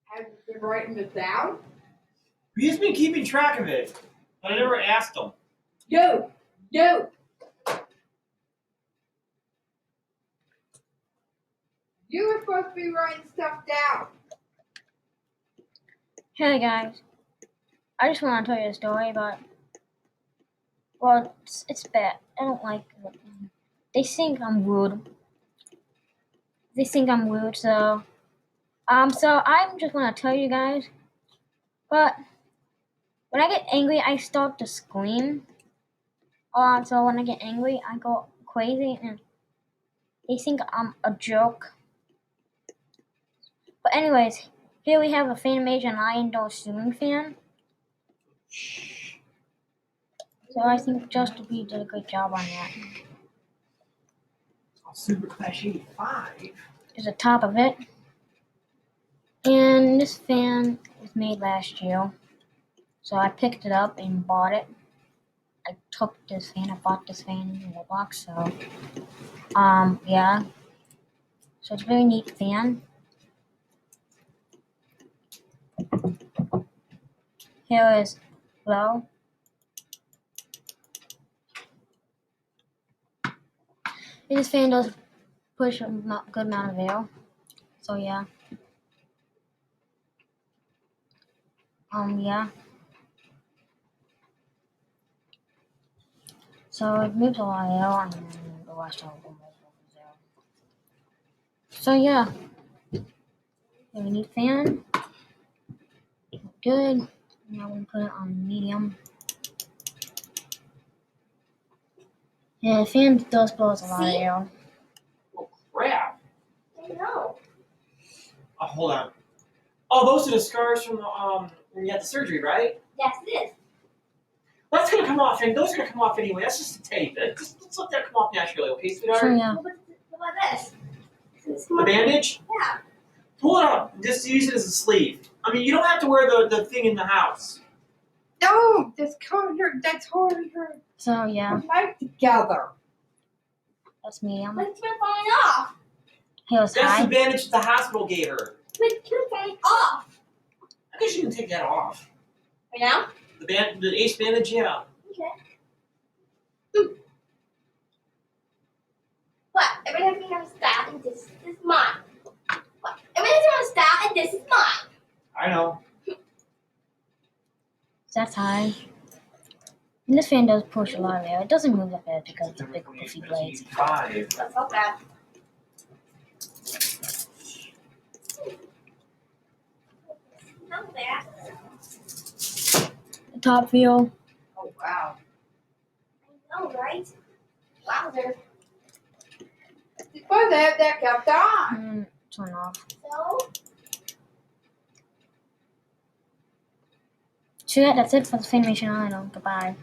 Have you been writing this down? He's been keeping track of it, but I never asked him. You! You! You were supposed to be writing stuff down. Hey guys, I just want to tell you a story about. Well, it's bad. I don't like it. They think I'm rude. They think I'm rude, so I'm just want to tell you guys. But when I get angry, I start to scream. So when I get angry, I go crazy, and they think I'm a joke. But anyways, here we have a Fanimation Lion ceiling fan. So I think Just B did a good job on that. Super Clash 85. Is the top of it. And this fan was made last year. So I picked it up and bought it. I bought this fan in the box, so yeah. So it's a very neat fan. Here is glow. And this fan does push a good amount of air. So yeah. Yeah. So it moves a lot of air, and then the rest of them is air. So yeah. Very neat fan. Good. Now I'm gonna put it on medium. Yeah, the fan does blow us a lot of air. Oh, crap. I know. Oh, hold on. Oh, those are the scars from when you had the surgery, right? Yes, it is. That's gonna come off, and those are gonna come off anyway. That's just the tape. Just let that come off naturally, okay, sweetheart? So yeah. What about this? The bandage? Yeah. Pull it up. Just use it as a sleeve. I mean, you don't have to wear the thing in the house. No, that's holding her So yeah, life together. that's medium. But it's been falling off. Here's That's high. the bandage the hospital gave her. But it's been falling off. I guess you can take that off. Right now? The ace bandage, yeah. Okay. What? Everything has a style and this is mine. What? Everything has a style and this is mine. I know. That's high. And this fan does push a lot of air. It doesn't move that fast because of the big pussy blades. 5. That's not bad. Not bad. The top feel. Oh, wow. I know, right? Wowzer. Suppose I have that kept on. Turn off. So? So yeah, that's it for the Fanimation Island. Goodbye.